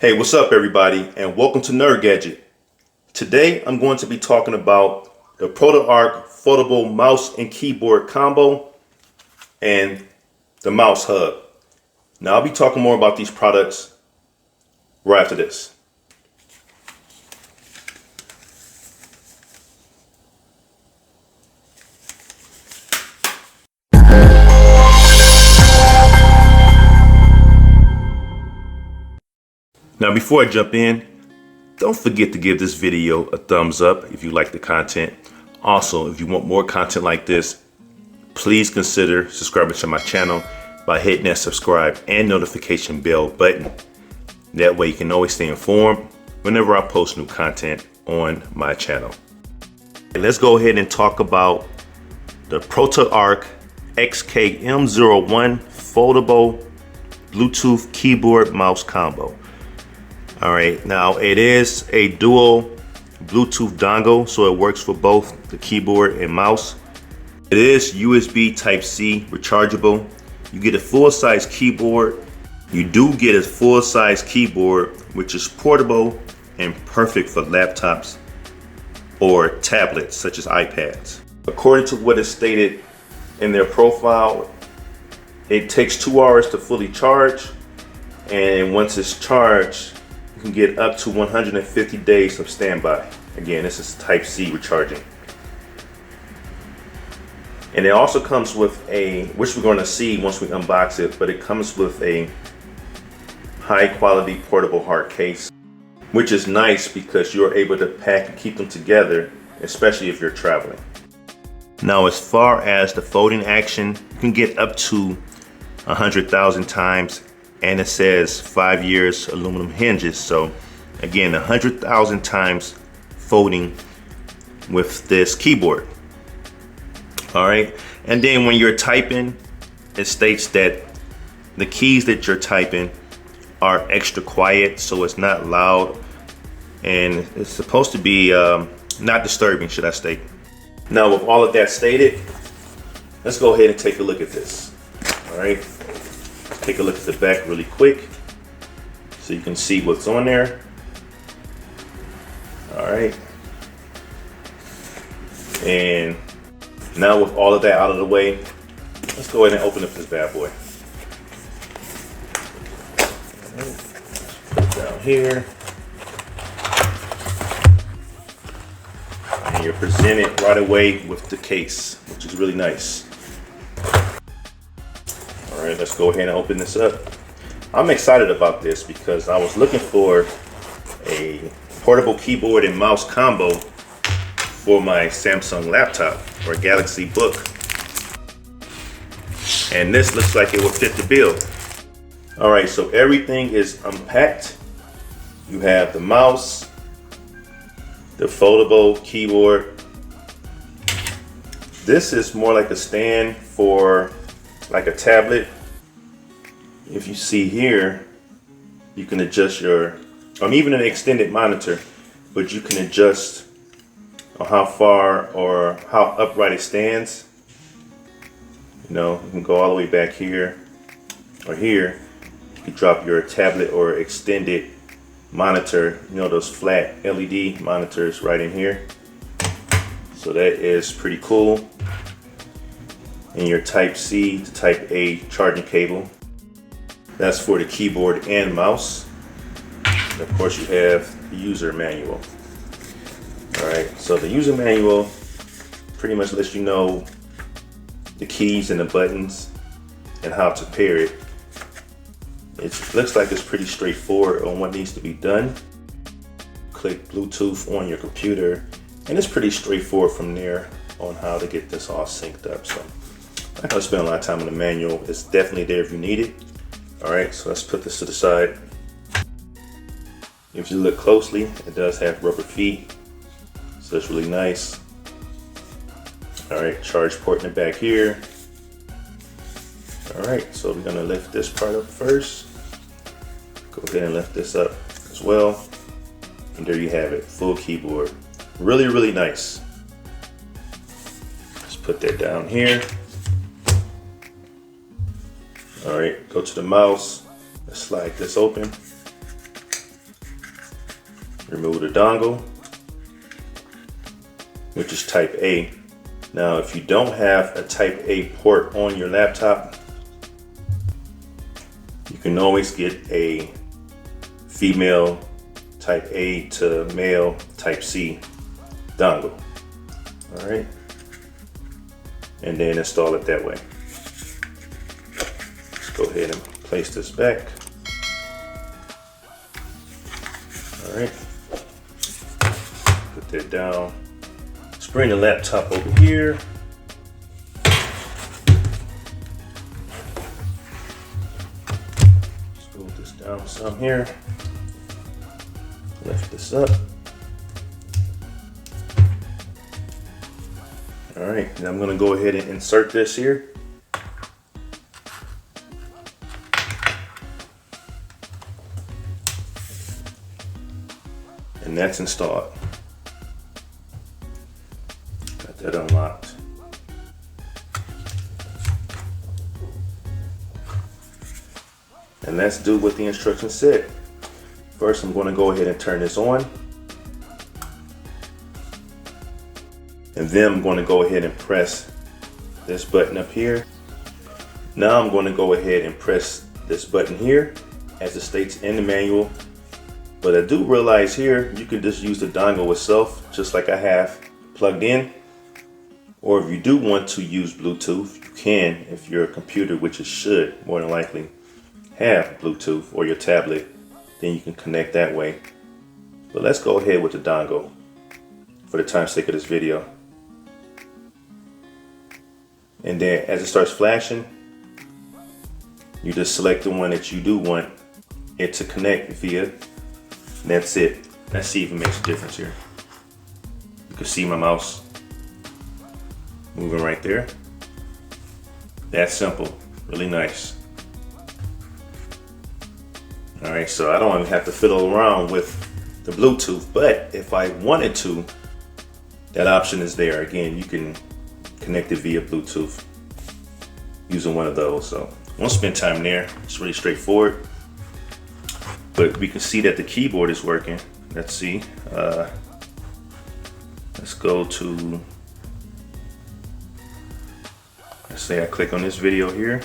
Hey, what's up everybody, and welcome to Gadget. Today I'm going to be talking about the ProtoArc Foldable Mouse and Keyboard Combo and the Mouse Hub. Now I'll be talking more about these products right after this. Now before I jump in, don't forget to give this video a thumbs up if you like the content. Also, if you want more content like this, please consider subscribing to my channel by hitting that subscribe and notification bell button. That way you can always stay informed whenever I post new content on my channel. Let's go ahead and talk about the ProtoArc XKM01 Foldable Bluetooth Keyboard Mouse Combo. All right, now it is a dual Bluetooth dongle, so it works for both the keyboard and mouse. It is USB Type-C rechargeable. You get a full-size keyboard. You do get a full-size keyboard, which is portable and perfect for laptops or tablets such as iPads. According to what is stated in their profile, it takes 2 hours to fully charge, and once it's charged, you can get up to 150 days of standby. Again, this is Type-C recharging. And it also comes with a, which we're going to see once we unbox it, but it comes with a high quality portable hard case, which is nice because you're able to pack and keep them together, especially if you're traveling. Now, as far as the folding action, you can get up to 100,000 times, and it says 5 years aluminum hinges. So again, 100,000 times folding with this keyboard. All right, and then when you're typing, it states that the keys that you're typing are extra quiet, so it's not loud, and it's supposed to be not disturbing, should I say. Now, with all of that stated, let's go ahead and take a look at this. All right, take a look at the back really quick so you can see what's on there. All right, and now with all of that out of the way, let's go ahead and open up this bad boy. Put it down here. And you're presented right away with the case, which is really nice. All right, let's go ahead and open this up. I'm excited about this because I was looking for a portable keyboard and mouse combo for my Samsung laptop or Galaxy Book, and this looks like it will fit the bill. All right, so everything is unpacked. You have the mouse, the foldable keyboard. This is more like a stand for like a tablet. If you see here, you can adjust your, even an extended monitor, but you can adjust on how far or how upright it stands. You know, you can go all the way back here or here. You can drop your tablet or extended monitor, you know, those flat LED monitors right in here. So that is pretty cool. And your Type-C to Type-A charging cable. That's for the keyboard and mouse. And of course you have the user manual. All right, so the user manual pretty much lets you know the keys and the buttons and how to pair it. It looks like it's pretty straightforward on what needs to be done. Click Bluetooth on your computer, and it's pretty straightforward from there on how to get this all synced up. So I'm not gonna spend a lot of time on the manual. It's definitely there if you need it. All right, so let's put this to the side. If you look closely, it does have rubber feet. So it's really nice. All right, charge port in the back here. All right, so we're gonna lift this part up first. Go ahead and lift this up as well. And there you have it, full keyboard. Really, really nice. Let's put that down here. All right, go to the mouse. Let's slide this open. remove the dongle, which is type A. Now, if you don't have a type A port on your laptop, you can always get a female type A to male type C dongle. All right, and then install it that way. Let's go ahead and place this back. All right, put that down. Let's bring the laptop over here. Let's move this down some here. Lift this up. All right, and I'm gonna go ahead and insert this here. And that's installed. Got that unlocked. And let's do what the instructions said. First, I'm going to go ahead and turn this on. And then I'm going to go ahead and press this button up here. Now I'm going to go ahead and press this button here as it states in the manual. But I do realize here you can just use the dongle itself, just like I have plugged in. Or if you do want to use Bluetooth, you can if your computer, which it should more than likely have Bluetooth, or your tablet, then you can connect that way. But let's go ahead with the dongle for the time's sake of this video. And then as it starts flashing, you just select the one that you do want it to connect via. And that's it. Let's see if it makes a difference here. You can see my mouse moving right there. That's simple, really nice. All right, so I don't even have to fiddle around with the Bluetooth, but if I wanted to, that option is there. Again, you can connect it via Bluetooth using one of those. So I won't spend time there. It's really straightforward. But we can see that the keyboard is working. Let's see. Let's go to, let's say I click on this video here.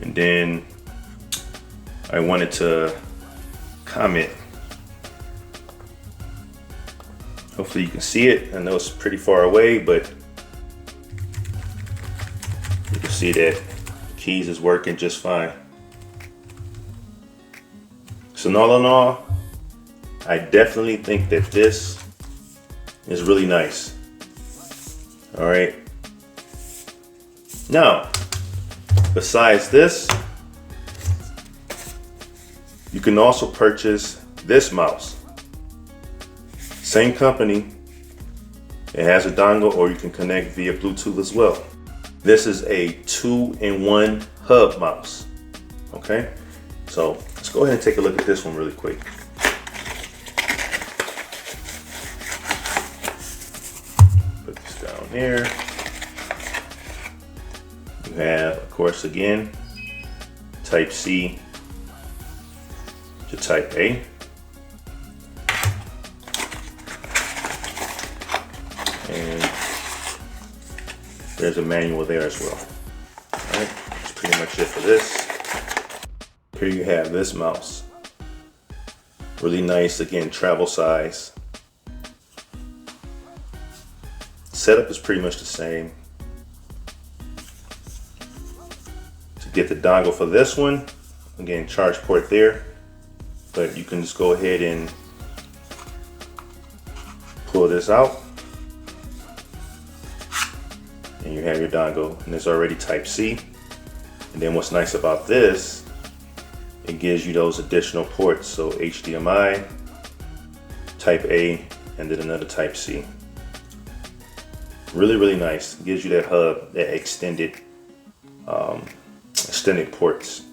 And then I wanted to comment. Hopefully you can see it. I know it's pretty far away, but you can see that the keys is working just fine. So all in all, I definitely think that this is really nice. All right. Now, besides this, you can also purchase this mouse. Same company. It has a dongle, or you can connect via Bluetooth as well. This is a 2-in-1 hub mouse. Okay, so let's go ahead and take a look at this one really quick. Put this down here. You have, of course, again, type C to type A. And there's a manual there as well. All right, that's pretty much it for this. Here you have this mouse. Really nice, again, travel size. Setup is pretty much the same. To get the dongle for this one, again, charge port there, but you can just go ahead and pull this out. And you have your dongle, and it's already type C. And then what's nice about this, it gives you those additional ports. So HDMI, type A, and then another type C. Really, really nice. It gives you that hub, that extended ports.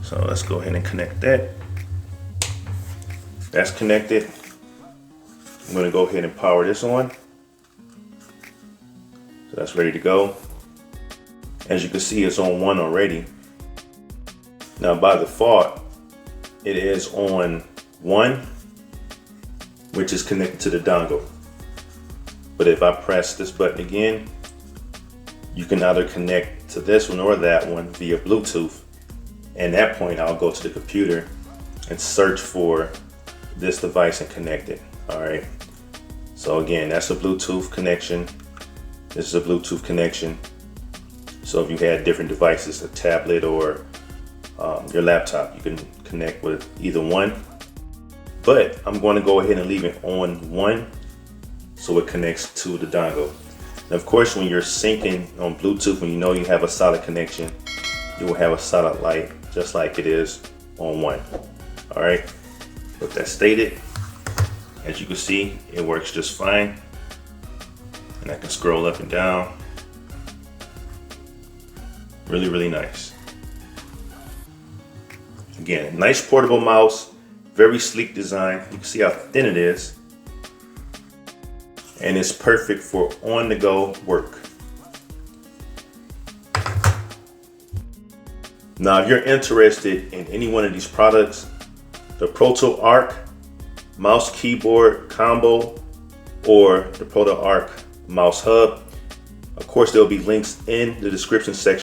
So let's go ahead and connect that. That's connected. I'm going to go ahead and power this on. So that's ready to go. As you can see, it's on 1 already. Now by default, it is on 1, which is connected to the dongle. But if I press this button again, you can either connect to this one or that one via Bluetooth. And at that point, I'll go to the computer and search for this device and connect it. All right. So again, that's a Bluetooth connection. This is a Bluetooth connection. So if you had different devices, a tablet or your laptop, you can connect with either one. But I'm going to go ahead and leave it on 1 so it connects to the dongle. And of course, when you're syncing on Bluetooth, when you know you have a solid connection, you will have a solid light just like it is on 1. All right. With that stated, as you can see, it works just fine. And I can scroll up and down. Really, really nice. Again, nice portable mouse, very sleek design. You can see how thin it is. And it's perfect for on-the-go work. Now, if you're interested in any one of these products, the ProtoArc mouse keyboard combo or the ProtoArc mouse hub, of course, there'll be links in the description section